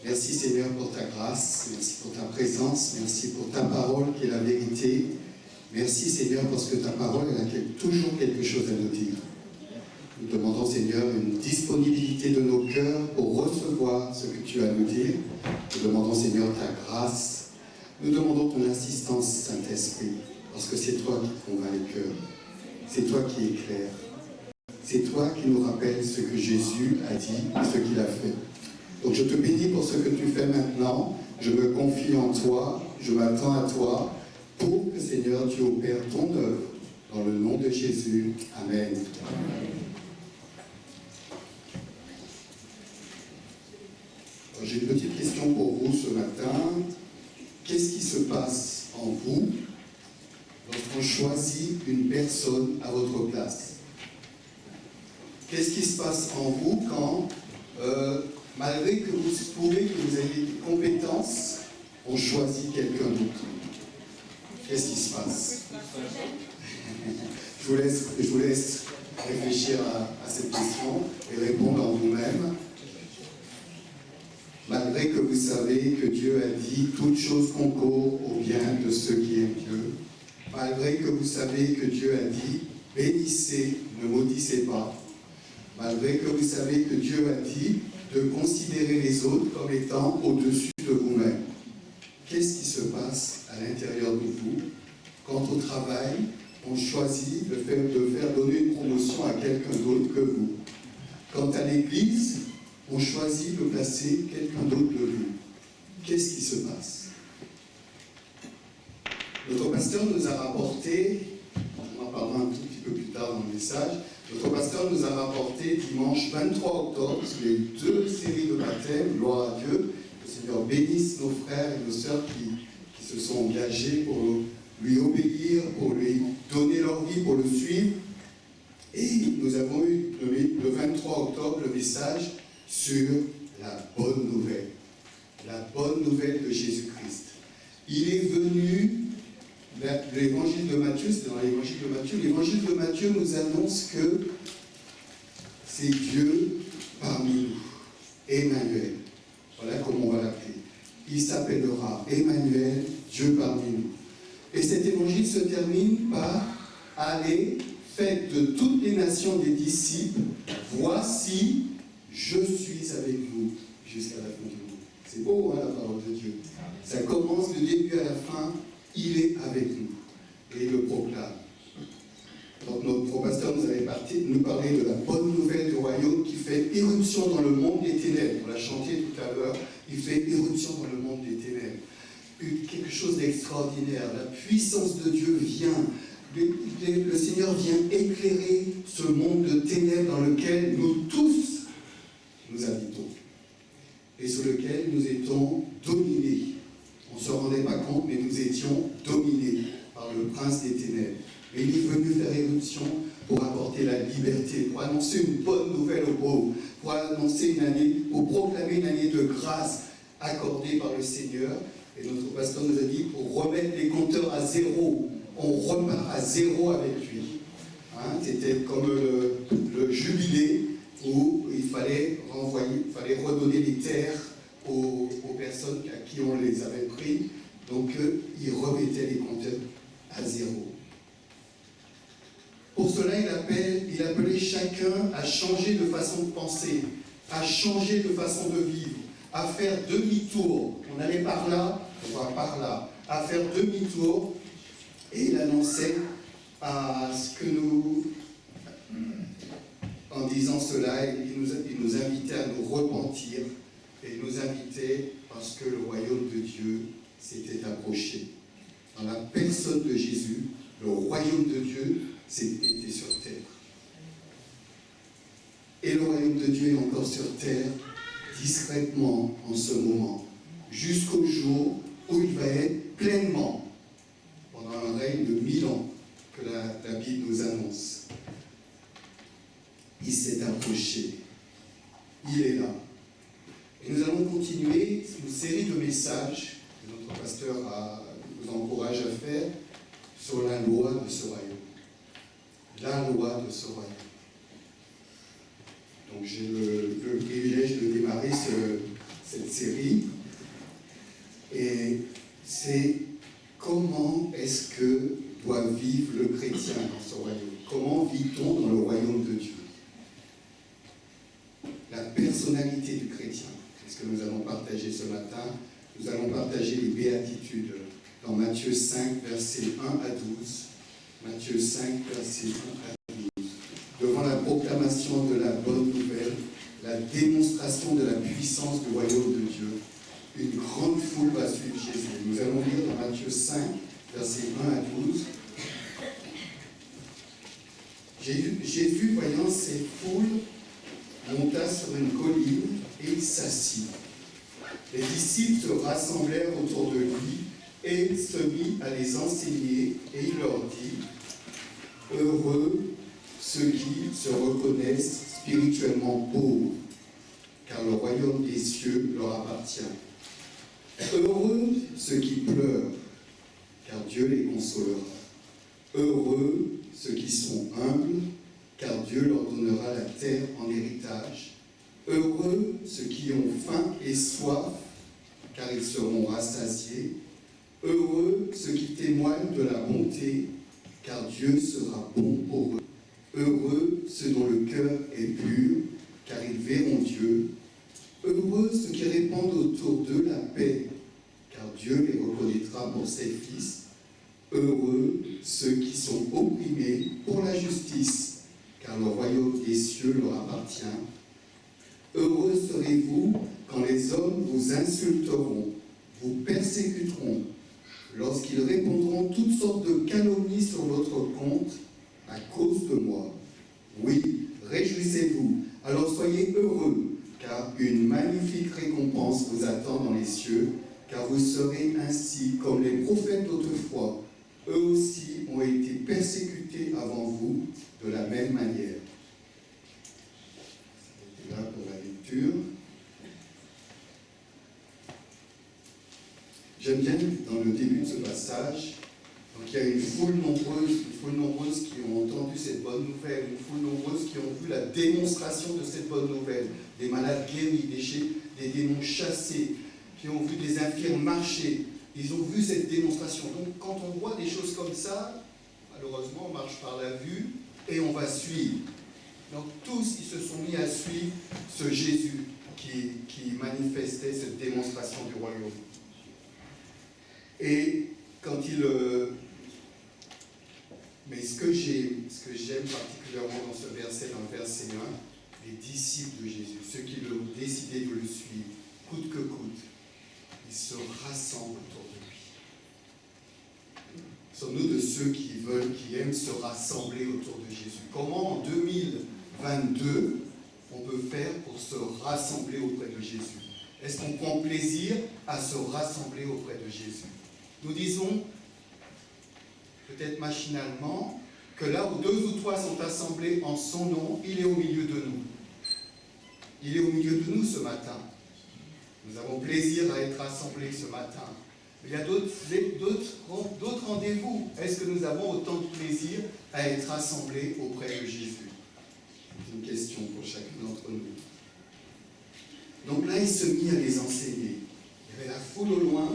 Merci Seigneur pour ta grâce, merci pour ta présence, merci pour ta parole qui est la vérité. Merci Seigneur parce que ta parole elle a toujours quelque chose à nous dire. Nous demandons Seigneur une disponibilité de nos cœurs pour recevoir ce que tu as à nous dire. Nous demandons Seigneur ta grâce. Nous demandons ton assistance Saint-Esprit parce que c'est toi qui convainc les cœurs. C'est toi qui éclaires. C'est toi qui nous rappelle ce que Jésus a dit et ce qu'il a fait. Donc je te bénis pour ce que tu fais maintenant. Je me confie en toi. Je m'attends à toi pour que Seigneur tu opères ton œuvre. Dans le nom de Jésus. Amen. J'ai une petite question pour vous ce matin. Qu'est-ce qui se passe en vous lorsqu'on choisit une personne à votre place? Qu'est-ce qui se passe en vous quand, malgré que vous trouvez que vous avez des compétences, on choisit quelqu'un d'autre? Qu'est-ce qui se passe? Je vous laisse réfléchir à cette question et répondre en vous-même. Malgré que vous savez que Dieu a dit « Toutes choses concourent au bien de ceux qui aiment Dieu », malgré que vous savez que Dieu a dit « Bénissez, ne maudissez pas », malgré que vous savez que Dieu a dit de considérer les autres comme étant au-dessus de vous-même. Qu'est-ce qui se passe à l'intérieur de vous quand au travail, on choisit de faire donner une promotion à quelqu'un d'autre que vous? Quand à l'église, on choisit de placer quelqu'un d'autre de vous. Qu'est-ce qui se passe? Notre pasteur nous a rapporté, on en parlera un tout petit peu plus tard dans le message, notre pasteur nous a rapporté dimanche 23 octobre, parce qu'il y a eu 2 séries de baptêmes, gloire à Dieu. Le Seigneur bénisse nos frères et nos sœurs qui se sont engagés pour lui obéir, pour lui donner leur vie, pour le suivre. Et nous avons eu le 23 octobre le message sur la bonne nouvelle de Jésus-Christ. Il est venu, l'évangile de Matthieu, c'est dans l'évangile de Matthieu nous annonce que c'est Dieu parmi nous, Emmanuel. Voilà comment on va l'appeler. Il s'appellera Emmanuel, Dieu parmi nous. Et cet évangile se termine par « Allez, faites de toutes les nations des disciples, voici je suis avec vous jusqu'à la fin du monde. » C'est beau, hein, la parole de Dieu. Ça commence du début à la fin, il est avec nous. Et il le proclame. Donc notre pasteur nous parlait de la bonne nouvelle du royaume qui fait éruption dans le monde des ténèbres. On l'a chanté tout à l'heure, il fait éruption dans le monde des ténèbres. Quelque chose d'extraordinaire. La puissance de Dieu vient. Le Seigneur vient éclairer ce monde de ténèbres dans lequel nous tous nous habitons et sur lequel nous étions dominés. On ne se rendait pas compte, mais nous étions dominés par le prince des ténèbres. Et il est venu faire éruption pour apporter la liberté, pour annoncer une bonne nouvelle aux pauvres, pour annoncer pour proclamer une année de grâce accordée par le Seigneur. Et notre pasteur nous a dit, pour remettre les compteurs à zéro, on repart à zéro avec lui. Hein, c'était comme le jubilé où il fallait redonner les terres aux personnes à qui on les avait pris. Donc, il remettait les compteurs à zéro. Pour cela, il appelait chacun à changer de façon de penser, à changer de façon de vivre, à faire demi-tour. On allait par là, on va par là, à faire demi-tour. Et il annonçait à ce que nous, en disant cela, il nous invitait à nous repentir et il nous invitait parce que le royaume de Dieu s'était approché. Dans la personne de Jésus, le royaume de Dieu était sur terre. Et le royaume de Dieu est encore sur terre, discrètement en ce moment, jusqu'au jour où il va être pleinement, pendant un règne de 1000 ans, que la Bible nous annonce. Il s'est approché. Il est là. Et nous allons continuer une série de messages que notre pasteur nous encourage à faire sur la loi de ce royaume. La loi de ce royaume. Donc j'ai le privilège de démarrer cette série. Et c'est comment est-ce que doit vivre le chrétien dans ce royaume? Comment vit-on dans le royaume de Dieu? La personnalité du chrétien, c'est ce que nous allons partager ce matin. Nous allons partager les béatitudes dans Matthieu 5, versets 1 à 12. Matthieu 5, versets 1 à 12. Devant la proclamation de la bonne nouvelle, la démonstration de la puissance du royaume de Dieu, une grande foule va suivre Jésus. Nous allons lire dans Matthieu 5, versets 1 à 12. Jésus, voyant ces foules, monta sur une colline et il s'assit. Les disciples se rassemblèrent autour de lui et se mit à les enseigner, et il leur dit: Heureux ceux qui se reconnaissent spirituellement pauvres, car le royaume des cieux leur appartient. Heureux ceux qui pleurent, car Dieu les consolera. Heureux ceux qui sont humbles, car Dieu leur donnera la terre en héritage. Heureux ceux qui ont faim et soif, car ils seront rassasiés. Heureux ceux qui témoignent de la bonté, car Dieu sera bon pour eux. Heureux ceux dont le cœur est pur, car ils verront Dieu. Heureux ceux qui répandent autour d'eux la paix, car Dieu les reconnaîtra pour ses fils. Heureux ceux qui sont opprimés pour la justice, car le royaume des cieux leur appartient. Heureux serez-vous quand les hommes vous insulteront, vous persécuteront, lorsqu'ils répondront toutes sortes de calomnies sur votre compte à cause de moi. Oui, réjouissez-vous, alors soyez heureux, car une magnifique récompense vous attend dans les cieux, car vous serez ainsi comme les prophètes d'autrefois. Eux aussi ont été persécutés avant vous de la même manière. C'est là pour la lecture. J'aime bien dans le début de ce passage, donc il y a une foule nombreuse qui ont entendu cette bonne nouvelle, une foule nombreuse qui ont vu la démonstration de cette bonne nouvelle, des malades guéris, des démons chassés, qui ont vu des infirmes marcher. Ils ont vu cette démonstration. Donc quand on voit des choses comme ça, malheureusement on marche par la vue et on va suivre. Donc tous ils se sont mis à suivre ce Jésus qui manifestait cette démonstration du royaume. Et quand mais ce que j'aime particulièrement dans ce verset, dans le verset 1, les disciples de Jésus, ceux qui ont décidé de le suivre, coûte que coûte, ils se rassemblent autour de lui. Sommes-nous de ceux qui aiment se rassembler autour de Jésus? Comment en 2022 on peut faire pour se rassembler auprès de Jésus? Est-ce qu'on prend plaisir à se rassembler auprès de Jésus? Nous disons, peut-être machinalement, que là où 2 ou 3 sont assemblés en son nom, il est au milieu de nous. Il est au milieu de nous ce matin. Nous avons plaisir à être rassemblés ce matin. Il y a d'autres rendez-vous. Est-ce que nous avons autant de plaisir à être rassemblés auprès de Jésus? C'est une question pour chacun d'entre nous. Donc là, il se mit à les enseigner. Il y avait la foule au loin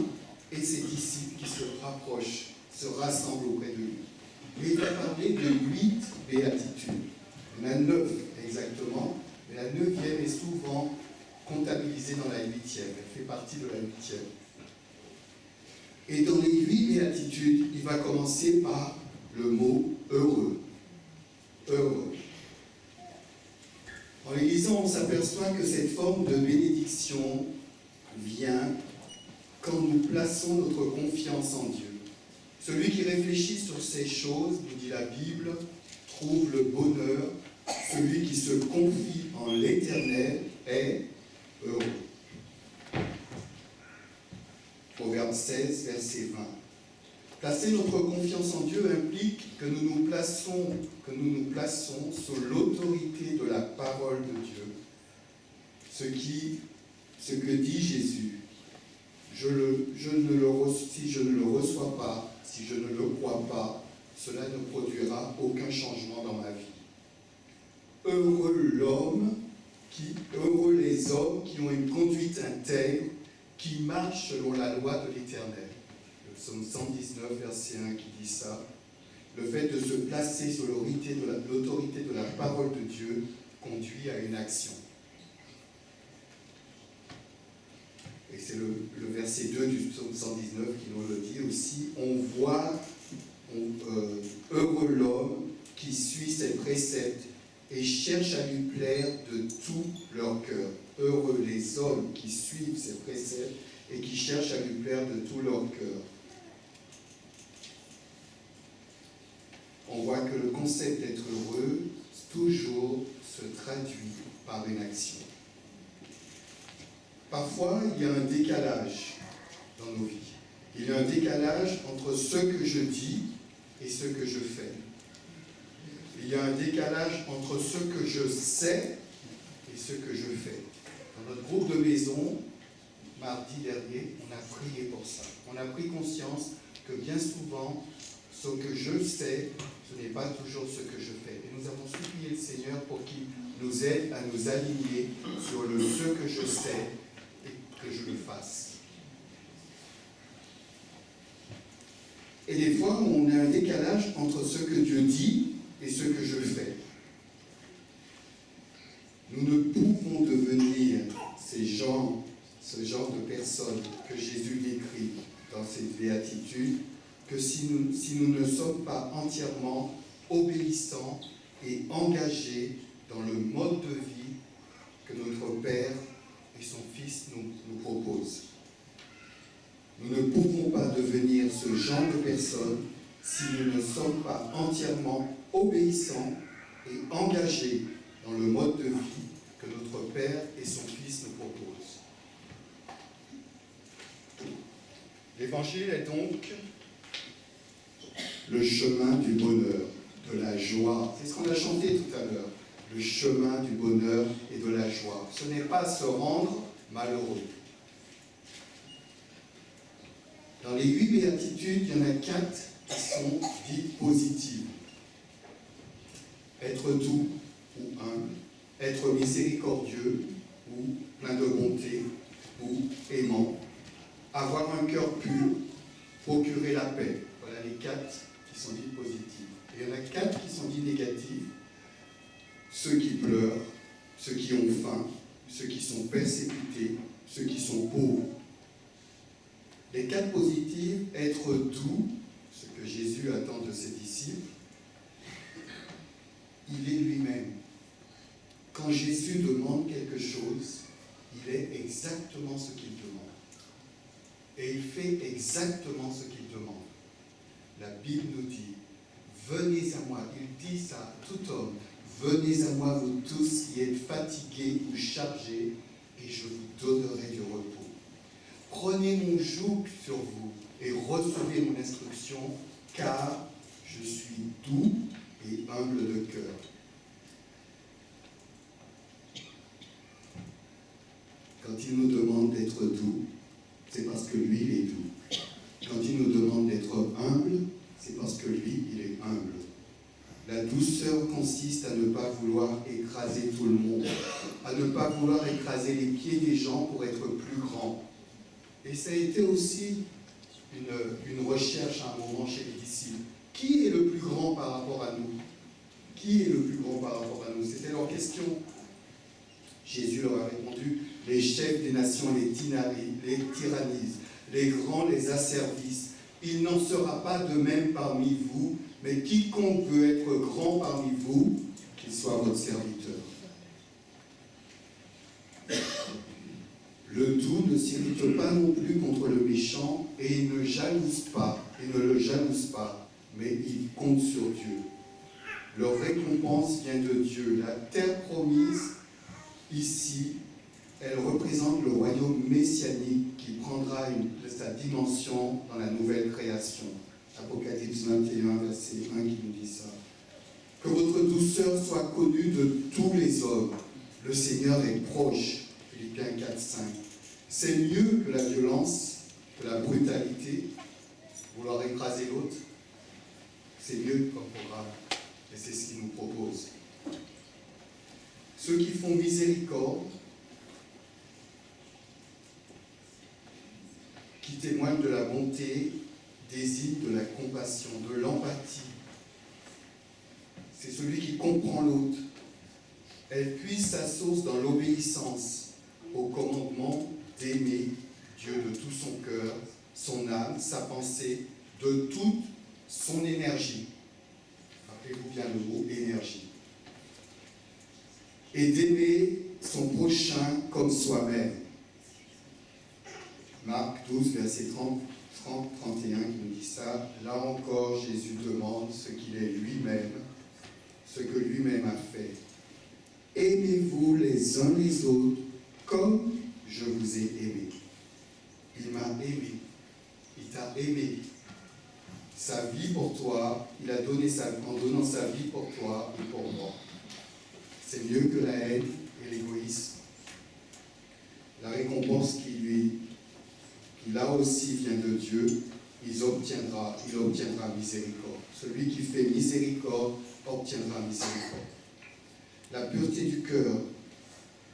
et ses disciples qui se rapprochent, se rassemblent auprès de lui. Et il va parler de 8 béatitudes. Il y en a 9 exactement, mais la 9e est souvent comptabilisée dans la 8e. Elle fait partie de la 8e. Et dans les 8 béatitudes, il va commencer par le mot heureux. Heureux. En les lisant, on s'aperçoit que cette forme de bénédiction vient quand nous plaçons notre confiance en Dieu. Celui qui réfléchit sur ces choses, nous dit la Bible, trouve le bonheur. Celui qui se confie en l'Éternel est heureux. Proverbe 16, verset 20. Placer notre confiance en Dieu implique que nous nous plaçons sous l'autorité de la parole de Dieu. Ce que dit Jésus. Si je ne le reçois pas, si je ne le crois pas, cela ne produira aucun changement dans ma vie. Heureux l'homme Heureux les hommes qui ont une conduite intègre, qui marchent selon la loi de l'Éternel. Le psaume 119, verset 1 qui dit ça. Le fait de se placer sur l'autorité de la parole de Dieu conduit à une action. Et c'est le verset 2 du psaume 119 qui nous le dit aussi. On voit heureux l'homme qui suit ses préceptes et cherche à lui plaire de tout leur cœur. Heureux les hommes qui suivent ses préceptes et qui cherchent à lui plaire de tout leur cœur. On voit que le concept d'être heureux toujours se traduit par une action. Parfois, il y a un décalage dans nos vies. Il y a un décalage entre ce que je dis et ce que je fais. Il y a un décalage entre ce que je sais et ce que je fais. Dans notre groupe de maison, mardi dernier, on a prié pour ça. On a pris conscience que bien souvent, ce que je sais, ce n'est pas toujours ce que je fais. Et nous avons supplié le Seigneur pour qu'il nous aide à nous aligner sur le ce que je sais et que je le fasse. Et des fois, on a un décalage entre ce que Dieu dit et ce que je fais. Nous ne pouvons devenir ce genre de personnes que Jésus décrit dans cette béatitude que si nous ne sommes pas entièrement obéissants et engagés dans le mode de vie que notre Père et son Fils nous proposent. Nous ne pouvons pas devenir ce genre de personnes si nous ne sommes pas entièrement obéissants et engagés dans le mode de vie que notre Père et son Fils nous proposent. L'Évangile est donc le chemin du bonheur, de la joie. C'est ce qu'on a chanté tout à l'heure. Le chemin du bonheur et de la joie. Ce n'est pas se rendre malheureux. Dans les 8 béatitudes, il y en a 4 qui sont dites positives. Être doux ou humble, être miséricordieux ou plein de bonté ou aimant, avoir un cœur pur, procurer la paix. Voilà les 4 qui sont dites positives. Et il y en a 4 qui sont dites négatives. Ceux qui pleurent, ceux qui ont faim, ceux qui sont persécutés, ceux qui sont pauvres. Les 4 positives, être doux, ce que Jésus attend de ses disciples, il est lui-même. Quand Jésus demande quelque chose, il est exactement ce qu'il demande. Et il fait exactement ce qu'il demande. La Bible nous dit, venez à moi, il dit ça à tout homme, venez à moi vous tous qui êtes fatigués ou chargés, et je vous donnerai du repos. Prenez mon joug sur vous et recevez mon instruction, car je suis doux et humble de cœur. Quand il nous demande d'être doux, c'est parce que lui, il est doux. Quand il nous demande d'être humble, c'est parce que lui, il est humble. La douceur consiste à ne pas vouloir écraser tout le monde, à ne pas vouloir écraser les pieds des gens pour être plus grand. Et ça a été aussi une recherche à un moment chez les disciples. Qui est le plus grand par rapport à nous? Qui est le plus grand par rapport à nous? C'était leur question. Jésus leur a répondu, les chefs des nations les tyrannisent, les grands les asservissent. Il n'en sera pas de même parmi vous, mais quiconque veut être grand parmi vous, qu'il soit votre serviteur. Le doux ne s'irrite pas non plus contre le méchant et il ne le jalouse pas, mais il compte sur Dieu. Leur récompense vient de Dieu. La terre promise, ici, elle représente le royaume messianique qui prendra sa dimension dans la nouvelle création. Apocalypse 21, verset 1 qui nous dit ça. Que votre douceur soit connue de tous les hommes. Le Seigneur est proche. Philippiens 4, 5. C'est mieux que la violence, que la brutalité, vouloir écraser l'autre. C'est mieux comme programme. Et c'est ce qu'il nous propose. ceux qui font miséricorde, qui témoignent de la bonté, désignent de la compassion, de l'empathie. C'est celui qui comprend l'autre. Elle puise sa source dans l'obéissance au commandement d'aimer Dieu de tout son cœur, son âme, sa pensée, de toute son énergie. Rappelez-vous bien le mot énergie. Et d'aimer son prochain comme soi-même. Marc 12, verset 30-31 qui nous dit ça. Là encore, Jésus demande ce qu'il est lui-même, ce que lui-même a fait. Aimez-vous les uns les autres comme je vous ai aimé. Il m'a aimé. Il t'a aimé. Sa vie pour toi, il a donné en donnant sa vie pour toi et pour moi. C'est mieux que la haine et l'égoïsme. La récompense qui là aussi vient de Dieu, il obtiendra miséricorde. Celui qui fait miséricorde obtiendra miséricorde. La pureté du cœur.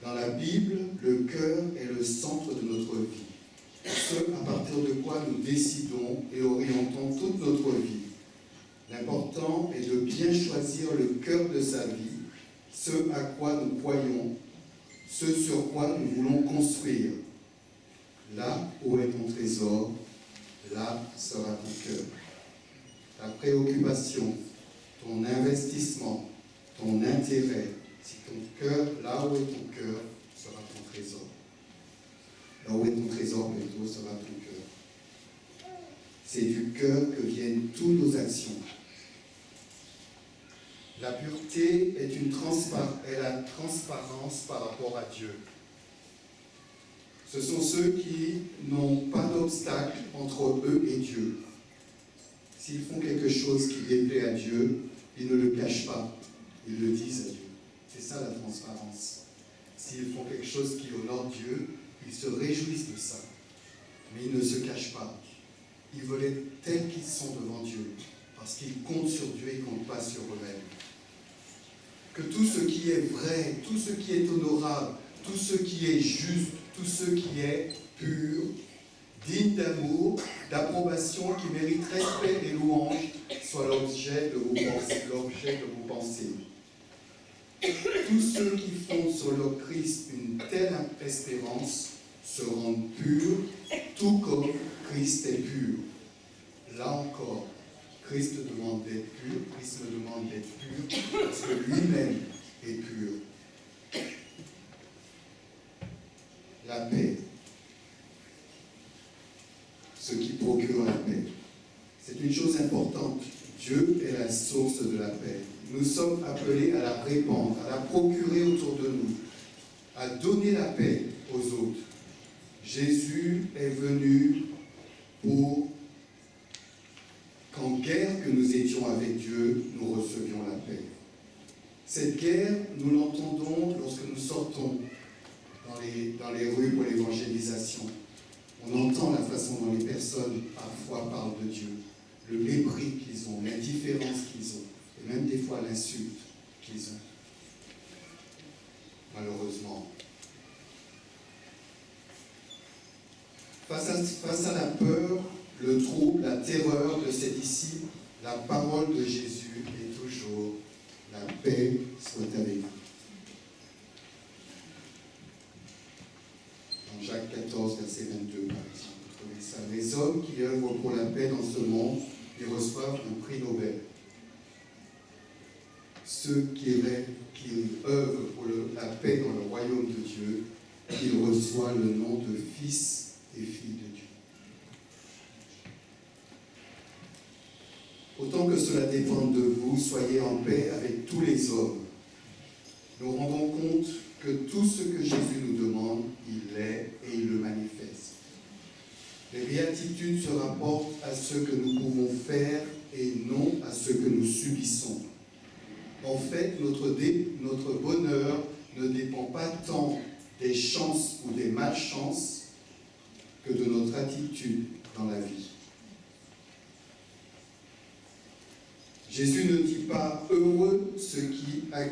Dans la Bible, le cœur est le centre de notre vie. Ce à partir de quoi nous décidons et orientons toute notre vie. L'important est de bien choisir le cœur de sa vie, ce à quoi nous croyons, ce sur quoi nous voulons construire. Là où est ton trésor, là sera ton cœur. Ta préoccupation, ton investissement, ton intérêt, si ton cœur, là où est ton cœur, sera ton trésor. Là où est ton trésor, plutôt, sera ton cœur. C'est du cœur que viennent toutes nos actions. La pureté est la transparence par rapport à Dieu. Ce sont ceux qui n'ont pas d'obstacle entre eux et Dieu. S'ils font quelque chose qui déplaît à Dieu, ils ne le cachent pas, ils le disent à Dieu. C'est ça la transparence. S'ils font quelque chose qui honore Dieu, ils se réjouissent de ça. Mais ils ne se cachent pas. Ils veulent être tels qu'ils sont devant Dieu, parce qu'ils comptent sur Dieu et ils ne comptent pas sur eux-mêmes. Que tout ce qui est vrai, tout ce qui est honorable, tout ce qui est juste, tout ce qui est pur, digne d'amour, d'approbation, qui mérite respect et louange, soit l'objet de vos pensées. Tous ceux qui font sur le Christ une telle espérance se rendent purs, tout comme Christ est pur. Là encore, Christ demande d'être pur, Christ me demande d'être pur, parce que lui-même est pur. La paix. Ce qui procure la paix. C'est une chose importante. Dieu est la source de la paix. Nous sommes appelés à la répandre, à la procurer autour de nous, à donner la paix aux autres. Jésus est venu pour qu'en guerre que nous étions avec Dieu, nous recevions la paix. Cette guerre, nous l'entendons lorsque nous sortons dans les rues pour l'évangélisation. On entend la façon dont les personnes parfois parlent de Dieu, le mépris qu'ils ont, l'indifférence qu'ils ont, et même des fois l'insulte qu'ils ont. Malheureusement. Face à la peur, le trouble, la terreur de ses disciples, la parole de Jésus est toujours « la paix soit avec vous ». Dans Jacques 14, verset 22, par exemple, vous trouvez ça. Les hommes qui œuvrent pour la paix dans ce monde, ils reçoivent un prix Nobel. Ceux qui œuvrent pour la paix dans le royaume de Dieu, ils reçoivent le nom de fils et filles de Dieu. Autant que cela dépende de vous, soyez en paix avec tous les hommes. Nous rendons compte que tout ce que Jésus nous demande, il l'est et il le manifeste. Les béatitudes se rapportent à ce que nous pouvons faire et non à ce que nous subissons. En fait, notre bonheur ne dépend pas tant des chances ou des malchances que de notre attitude dans la vie. Jésus ne dit pas « heureux ceux à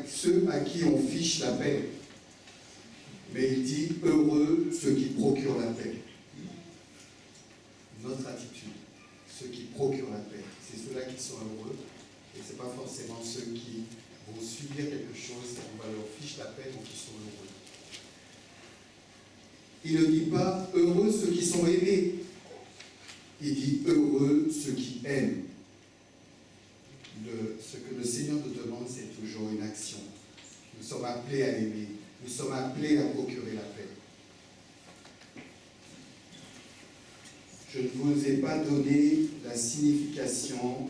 qui on fiche la paix », mais il dit « heureux ceux qui procurent la paix ». Notre attitude, ceux qui procurent la paix, c'est ceux-là qui sont heureux, et ce n'est pas forcément ceux qui vont subir quelque chose, et on va leur fiche la paix, donc ils sont heureux. Il ne dit pas « heureux ceux qui sont aimés », il dit « heureux ceux qui aiment ». Ce que le Seigneur nous demande, c'est toujours une action. Nous sommes appelés à aimer, nous sommes appelés à procurer la paix. Je ne vous ai pas donné la signification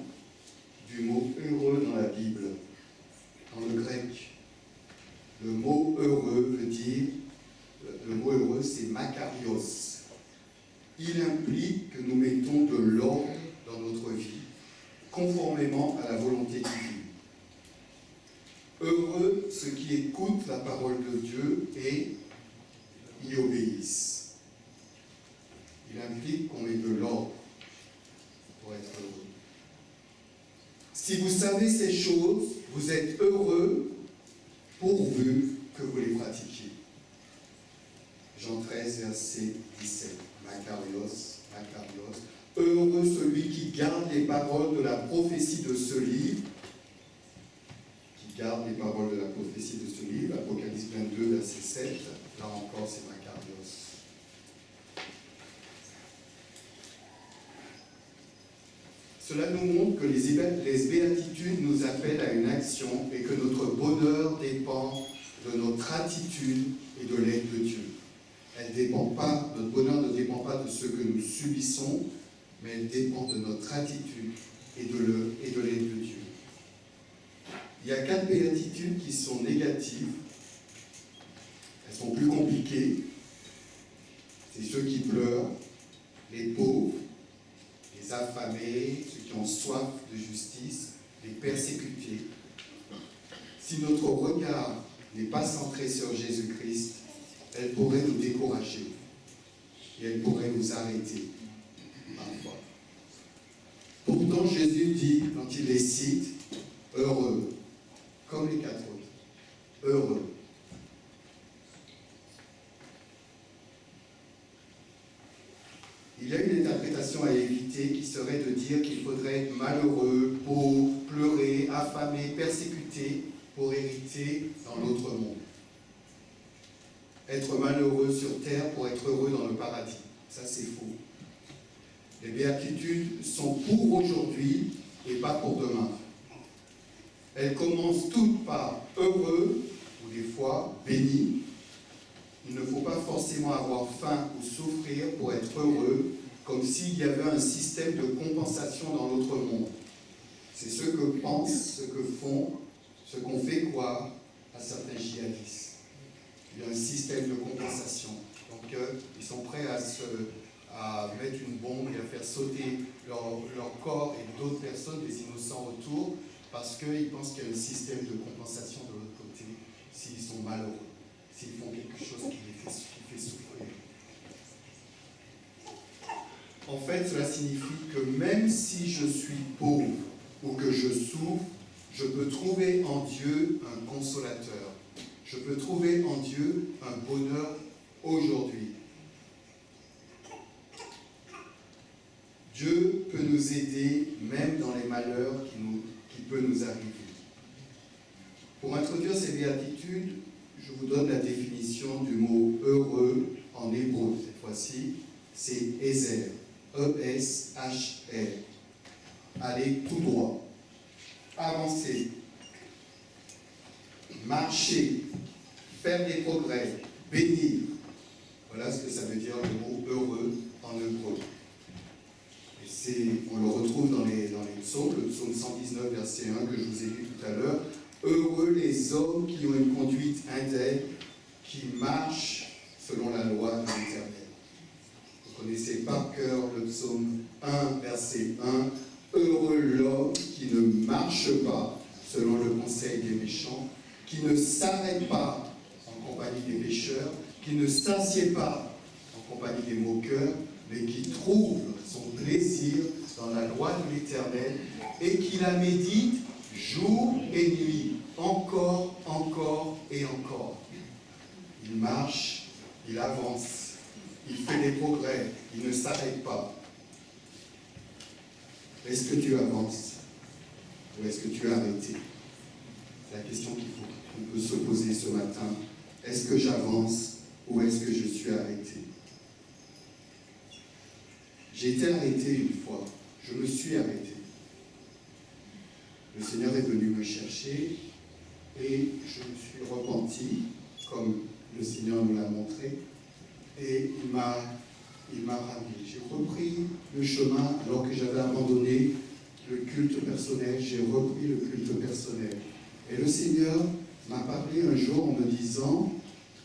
du mot « heureux » dans la Bible, dans le grec. Le mot « heureux » veut dire, le mot « heureux » c'est « makarios ». Il implique que nous mettons de l'ordre dans notre vie, conformément à la volonté divine. Heureux ceux qui écoutent la parole de Dieu et y obéissent. Il implique qu'on met de l'ordre pour être heureux. Si vous savez ces choses, vous êtes heureux pourvu que vous les pratiquiez. Jean 13, verset 17. Makarios, Makarios. Heureux celui qui garde les paroles de la prophétie de ce livre. Qui garde les paroles de la prophétie de ce livre. Apocalypse 22, verset 7. Là encore, c'est Makarios. Cela nous montre que les béatitudes nous appellent à une action et que notre bonheur dépend de notre attitude et de l'aide de Dieu. Notre bonheur ne dépend pas de ce que nous subissons, mais elle dépend de notre attitude et de l'aide de Dieu. Il y a 4 béatitudes qui sont négatives. Elles sont plus compliquées. C'est ceux qui pleurent, les pauvres, les affamés, ceux qui ont soif de justice, les persécutés. Si notre regard n'est pas centré sur Jésus-Christ, elle pourrait nous décourager et elle pourrait nous arrêter parfois. Pourtant, Jésus dit, quand il les cite, heureux, comme les 4 autres, heureux. Il y a une interprétation à éviter qui serait de dire qu'il faudrait être malheureux, pauvre, pleurer, affamé, persécuté pour hériter dans l'autre monde. Être malheureux sur terre pour être heureux dans le paradis. Ça, c'est faux. Les béatitudes sont pour aujourd'hui et pas pour demain. Elles commencent toutes par heureux, ou des fois béni. Il ne faut pas forcément avoir faim ou souffrir pour être heureux, comme s'il y avait un système de compensation dans notre monde. C'est ce que pensent, ce que font, ce qu'on fait croire à certains djihadistes. Il y a un système de compensation. Donc ils sont prêts à mettre une bombe et à faire sauter leur corps et d'autres personnes, des innocents autour, parce qu'ils pensent qu'il y a un système de compensation de l'autre côté s'ils sont malheureux, s'ils font quelque chose qui les fait souffrir. En fait, cela signifie que même si je suis pauvre ou que je souffre, je peux trouver en Dieu un consolateur. Je peux trouver en Dieu un bonheur aujourd'hui. Dieu peut nous aider même dans les malheurs qui peuvent nous arriver. Pour introduire ces béatitudes, je vous donne la définition du mot heureux en hébreu cette fois-ci. C'est Ezer, E-S-H-R. Aller tout droit, avancer, marcher, faire des progrès, bénir. Voilà ce que ça veut dire le mot heureux en hébreu. On le retrouve dans les psaumes, le psaume 119, verset 1 que je vous ai lu tout à l'heure. Heureux les hommes qui ont une conduite intègre, qui marchent selon la loi de l'Éternel. Vous connaissez par cœur le psaume 1, verset 1. Heureux l'homme qui ne marche pas selon le conseil des méchants, qui ne s'arrête pas en compagnie des pécheurs, qui ne s'assied pas en compagnie des moqueurs, mais qui trouve son plaisir dans la loi de l'Éternel et qui la médite jour et nuit, encore, encore et encore. Il marche, il avance, il fait des progrès, il ne s'arrête pas. Est-ce que tu avances ou est-ce que tu as arrêté? C'est la question qu'on peut se poser ce matin. Est-ce que j'avance ou est-ce que je suis arrêté? J'ai été arrêté une fois, je me suis arrêté. Le Seigneur est venu me chercher et je me suis repenti, comme le Seigneur nous l'a montré, et il m'a ramené. J'ai repris le chemin alors que j'avais abandonné le culte personnel, j'ai repris le culte personnel. Et le Seigneur m'a parlé un jour en me disant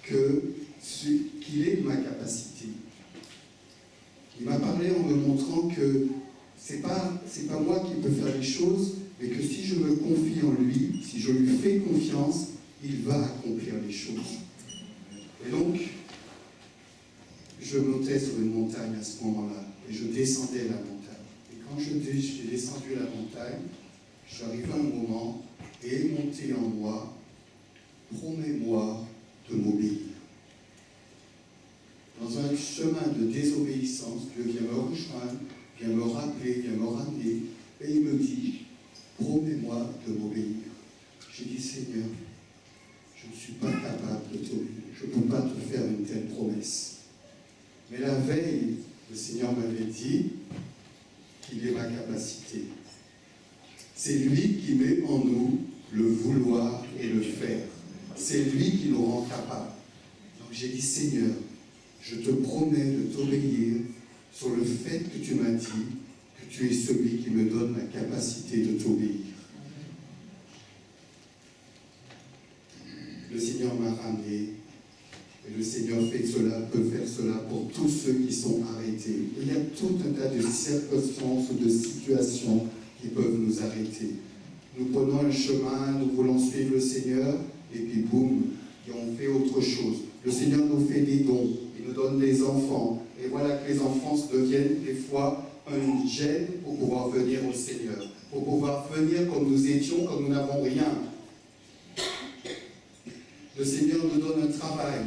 qu'il est de ma capacité. Il m'a parlé en me montrant que c'est pas moi qui peux faire les choses, mais que si je me confie en lui, si je lui fais confiance, il va accomplir les choses. Et donc, je montais sur une montagne à ce moment-là, et je descendais la montagne. Et quand j'ai descendu la montagne, je suis arrivé à un moment, et monté en moi, promets-moi de m'obéir. Dans un chemin de désobéissance, Dieu vient me rejoindre, vient me rappeler, vient me ramener, et il me dit, promets-moi de m'obéir. J'ai dit, Seigneur, je ne suis pas capable de t'obéir, je ne peux pas te faire une telle promesse. Mais la veille, le Seigneur m'avait dit qu'il est ma capacité. C'est lui qui met en nous le vouloir et le faire. C'est lui qui nous rend capables. Donc j'ai dit, Seigneur, je te promets de t'obéir sur le fait que tu m'as dit que tu es celui qui me donne la capacité de t'obéir. Le Seigneur m'a ramené, et le Seigneur peut faire cela pour tous ceux qui sont arrêtés. Il y a tout un tas de circonstances, de situations qui peuvent nous arrêter. Nous prenons un chemin, nous voulons suivre le Seigneur, et puis boum, et on fait autre chose. Le Seigneur nous fait des dons, il nous donne des enfants, et voilà que les enfants deviennent des fois une gêne pour pouvoir venir au Seigneur, pour pouvoir venir comme nous étions, comme nous n'avons rien. Le Seigneur nous donne un travail,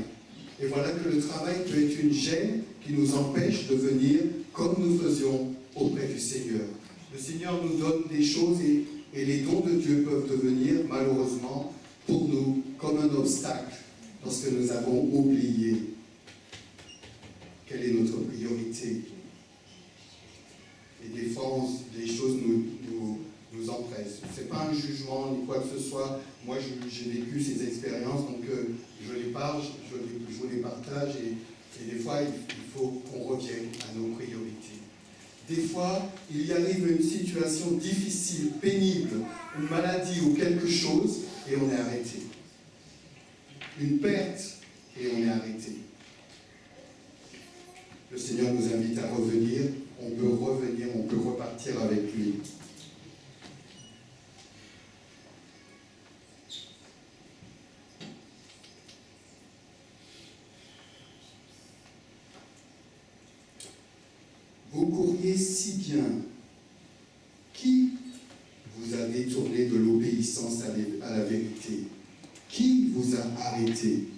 et voilà que le travail peut être une gêne qui nous empêche de venir comme nous faisions auprès du Seigneur. Le Seigneur nous donne des choses et les dons de Dieu peuvent devenir, malheureusement, pour nous comme un obstacle lorsque nous avons oublié quelle est notre priorité. Et des fois, les choses nous empressent. Ce n'est pas un jugement ni quoi que ce soit. Moi, j'ai vécu ces expériences, donc je les parle, je vous les partage, et des fois, il faut qu'on revienne à nos priorités. Des fois, il y arrive une situation difficile, pénible, une maladie ou quelque chose, et on est arrêté. Une perte, et on est arrêté. Le Seigneur nous invite à revenir, on peut repartir avec lui. Vous couriez si bien. Qui vous a détourné de l'obéissance à la vérité? Qui vous a arrêté?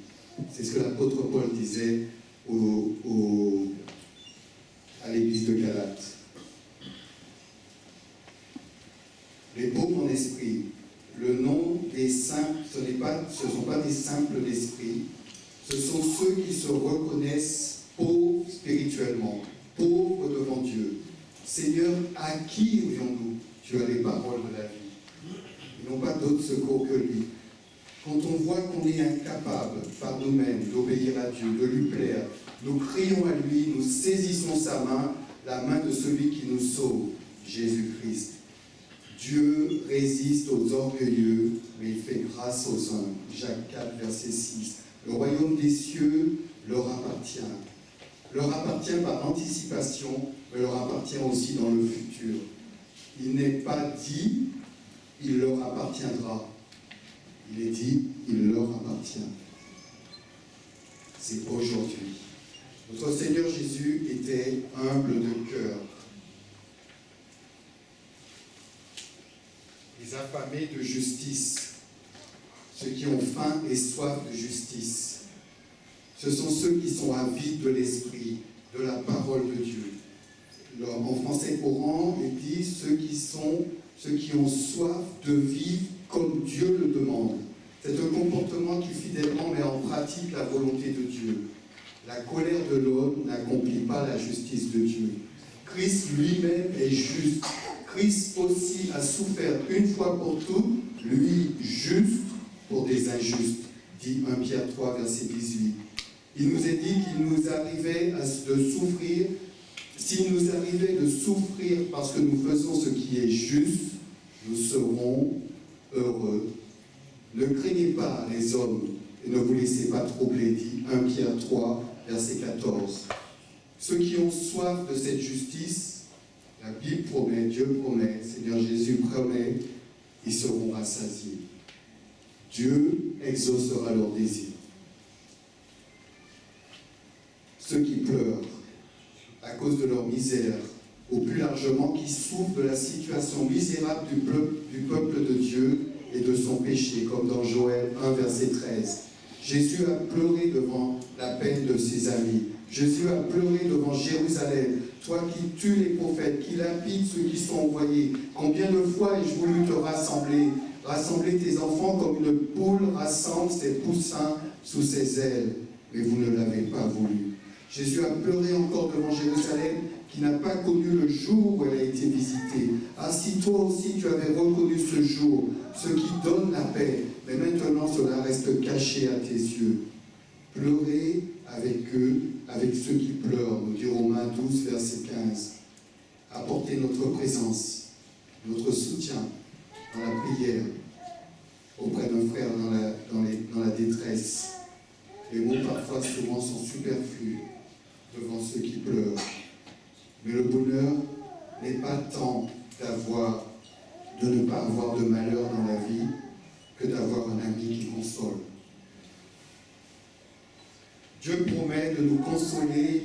C'est ce que l'apôtre Paul disait à l'église de Galate. Les pauvres en esprit, le nom des simples, ce ne sont pas des simples d'esprit, ce sont ceux qui se reconnaissent pauvres spirituellement, pauvres devant Dieu. Seigneur, à qui irions-nous? Tu as les paroles de la vie. Ils n'ont pas d'autre secours que lui. Quand on voit qu'on est incapable par nous-mêmes d'obéir à Dieu, de lui plaire, nous crions à lui, nous saisissons sa main, la main de celui qui nous sauve, Jésus-Christ. Dieu résiste aux orgueilleux, mais il fait grâce aux humbles. Jacques 4, verset 6. Le royaume des cieux leur appartient. Leur appartient par anticipation, mais leur appartient aussi dans le futur. Il n'est pas dit, il leur appartiendra. Il est dit, il leur appartient. C'est aujourd'hui. Notre Seigneur Jésus était humble de cœur. Les affamés de justice, ceux qui ont faim et soif de justice. Ce sont ceux qui sont avides de l'esprit, de la parole de Dieu. En français courant, il dit ceux qui ont soif de vivre comme Dieu le demande. C'est un comportement qui fidèlement met en pratique la volonté de Dieu. La colère de l'homme n'accomplit pas la justice de Dieu. Christ lui-même est juste. Christ aussi a souffert une fois pour toutes, lui juste pour des injustes, dit 1 Pierre 3, verset 18. Il nous est dit qu'il nous arrivait de souffrir. S'il nous arrivait de souffrir parce que nous faisons ce qui est juste, nous serons heureux. Ne craignez pas les hommes et ne vous laissez pas troubler, dit 1 Pierre 3, verset 14. Ceux qui ont soif de cette justice, la Bible promet, Dieu promet, Seigneur Jésus promet, ils seront rassasiés. Dieu exaucera leurs désirs. Ceux qui pleurent à cause de leur misère, ou plus largement qui souffrent de la situation misérable du peuple de Dieu et de son péché, comme dans Joël 1, verset 13. Jésus a pleuré devant la peine de ses amis. Jésus a pleuré devant Jérusalem. Toi qui tues les prophètes, qui lapides ceux qui sont envoyés. Combien de fois ai-je voulu te rassembler tes enfants comme une poule rassemble ses poussins sous ses ailes, mais vous ne l'avez pas voulu. Jésus a pleuré encore devant Jérusalem, qui n'a pas connu le jour où elle a été visitée. Ah, si toi aussi tu avais reconnu ce jour, ce qui donne la paix, mais maintenant cela reste caché à tes yeux. Pleurez avec eux, avec ceux qui pleurent, nous dit Romains 12, verset 15. Apportez notre présence, notre soutien dans la prière, auprès d'un frère dans la détresse. Les mots parfois souvent sont superflus devant ceux qui pleurent. Mais le bonheur n'est pas tant de ne pas avoir de malheur dans la vie que d'avoir un ami qui console. Dieu promet de nous consoler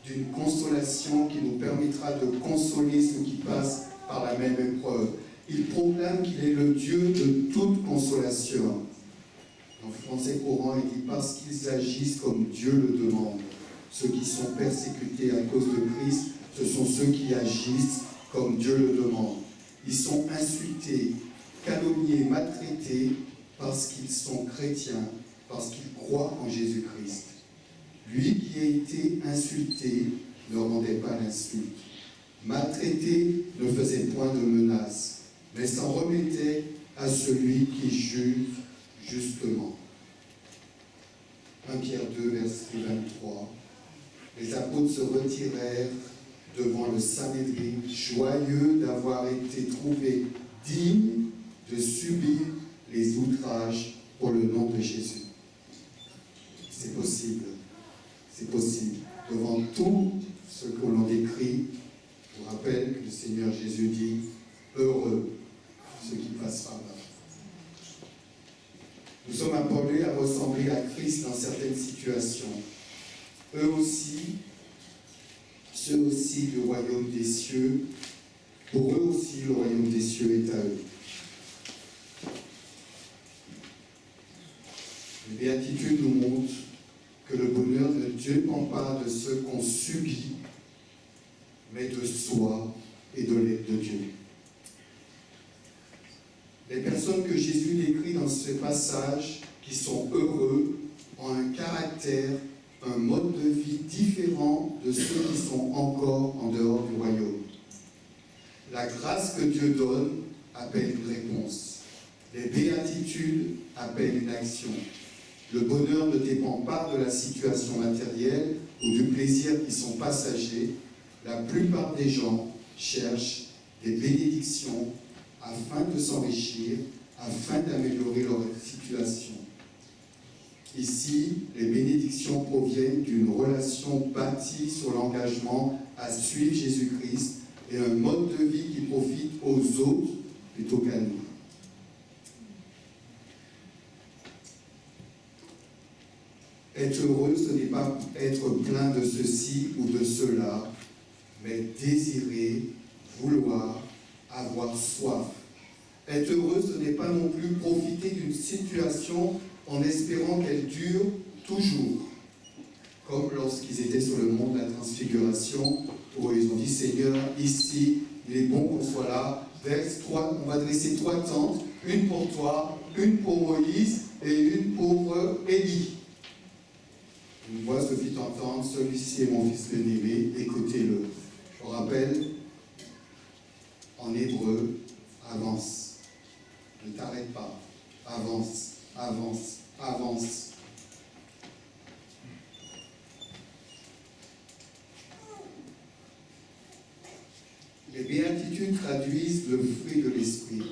d'une consolation qui nous permettra de consoler ceux qui passent par la même épreuve. Il proclame qu'il est le Dieu de toute consolation. En français courant, il dit « parce qu'ils agissent comme Dieu le demande ». Ceux qui sont persécutés à cause de Christ, ce sont ceux qui agissent comme Dieu le demande. Ils sont insultés, calomniés, maltraités parce qu'ils sont chrétiens, parce qu'ils croient en Jésus-Christ. Lui qui a été insulté ne rendait pas l'insulte. Maltraité ne faisait point de menaces, mais s'en remettait à celui qui juge justement. 1 Pierre 2, verset 23. Les apôtres se retirèrent devant le Sanhédrin, joyeux d'avoir été trouvés dignes de subir les outrages pour le nom de Jésus. C'est possible. C'est possible. Devant tout ce que l'on décrit, je vous rappelle que le Seigneur Jésus dit « Heureux ceux qui passent par là ». Nous sommes appelés à ressembler à Christ dans certaines situations. Eux aussi, ceux aussi du royaume des cieux, pour eux aussi le royaume des cieux est à eux. Les béatitudes nous montrent que le bonheur ne dépend pas de ce qu'on subit, mais de soi et de l'aide de Dieu. Les personnes que Jésus décrit dans ce passage, qui sont heureux, ont un caractère, un mode de vie différent de ceux qui sont encore en dehors du royaume. La grâce que Dieu donne appelle une réponse. Les béatitudes appellent une action. Le bonheur ne dépend pas de la situation matérielle ou du plaisir qui sont passagers. La plupart des gens cherchent des bénédictions afin de s'enrichir, afin d'améliorer leur situation. Ici, les bénédictions proviennent d'une relation bâtie sur l'engagement à suivre Jésus-Christ et un mode de vie qui profite aux autres plutôt qu'à nous. Être heureux, ce n'est pas être plein de ceci ou de cela, mais désirer, vouloir, avoir soif Être heureux, ce n'est pas non plus profiter d'une situation en espérant qu'elle dure toujours. Comme lorsqu'ils étaient sur le mont de la Transfiguration, où ils ont dit, Seigneur, ici, il est bon qu'on soit là. On va dresser 3 tentes, une pour toi, une pour Moïse et une pour Élie. Une voix se fit entendre, celui-ci est mon fils bien-aimé, écoutez-le. Je rappelle, en hébreu, avance. Ne t'arrête pas. Avance, avance, avance. Les béatitudes traduisent le fruit de l'esprit,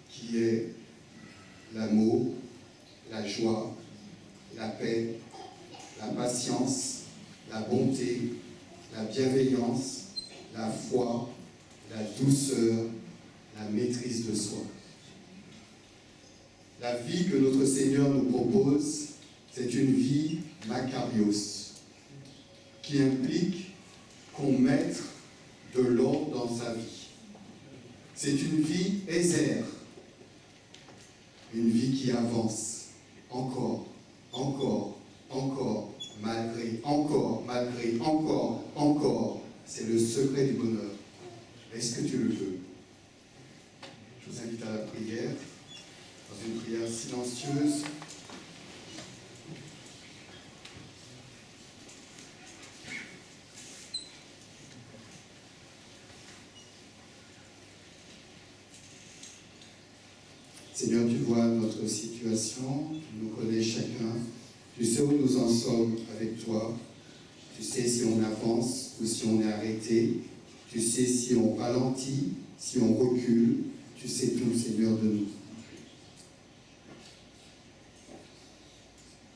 qui est l'amour, la joie, la paix, la patience, la bonté, la bienveillance, la foi, la douceur, la maîtrise de soi. La vie que notre Seigneur nous propose, c'est une vie makarios, qui implique qu'on mette de l'ordre dans sa vie. C'est une vie Ézer, une vie qui avance, encore, encore, encore, malgré, encore, malgré, encore, encore. C'est le secret du bonheur. Est-ce que tu le veux? Je vous invite à la prière, dans une prière silencieuse. Seigneur, tu vois notre situation, tu nous connais chacun, tu sais où nous en sommes avec toi, tu sais si on avance ou si on est arrêté, tu sais si on ralentit, si on recule, tu sais tout, Seigneur, de nous.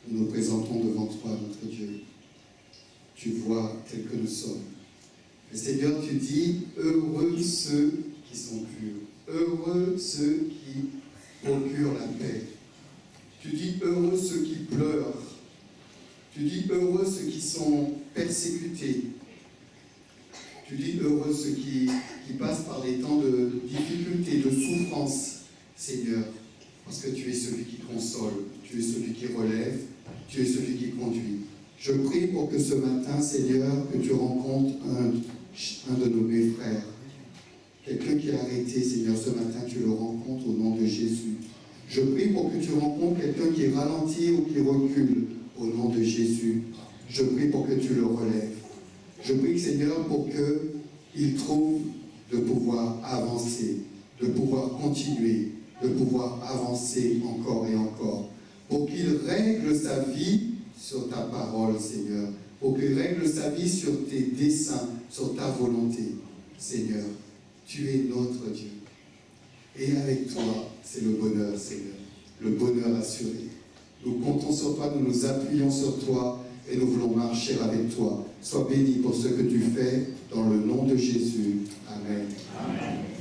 Nous nous présentons devant toi, notre Dieu. Tu vois tel que nous sommes. Mais Seigneur, tu dis, heureux ceux qui sont purs, heureux ceux qui procure la paix. Tu dis heureux ceux qui pleurent. Tu dis heureux ceux qui sont persécutés. Tu dis heureux ceux qui passent par des temps de difficulté, de souffrance, Seigneur, parce que tu es celui qui console, tu es celui qui relève, tu es celui qui conduit. Je prie pour que ce matin, Seigneur, que tu rencontres un de nos frères. Quelqu'un qui est arrêté, Seigneur, ce matin, tu le rencontres au nom de Jésus. Je prie pour que tu rencontres quelqu'un qui ralentit ou qui recule au nom de Jésus. Je prie pour que tu le relèves. Je prie, Seigneur, pour qu'il trouve de pouvoir avancer, de pouvoir continuer, de pouvoir avancer encore et encore. Pour qu'il règle sa vie sur ta parole, Seigneur. Pour qu'il règle sa vie sur tes desseins, sur ta volonté, Seigneur. Tu es notre Dieu. Et avec toi, c'est le bonheur, Seigneur. Le bonheur assuré. Nous comptons sur toi, nous nous appuyons sur toi et nous voulons marcher avec toi. Sois béni pour ce que tu fais dans le nom de Jésus. Amen. Amen.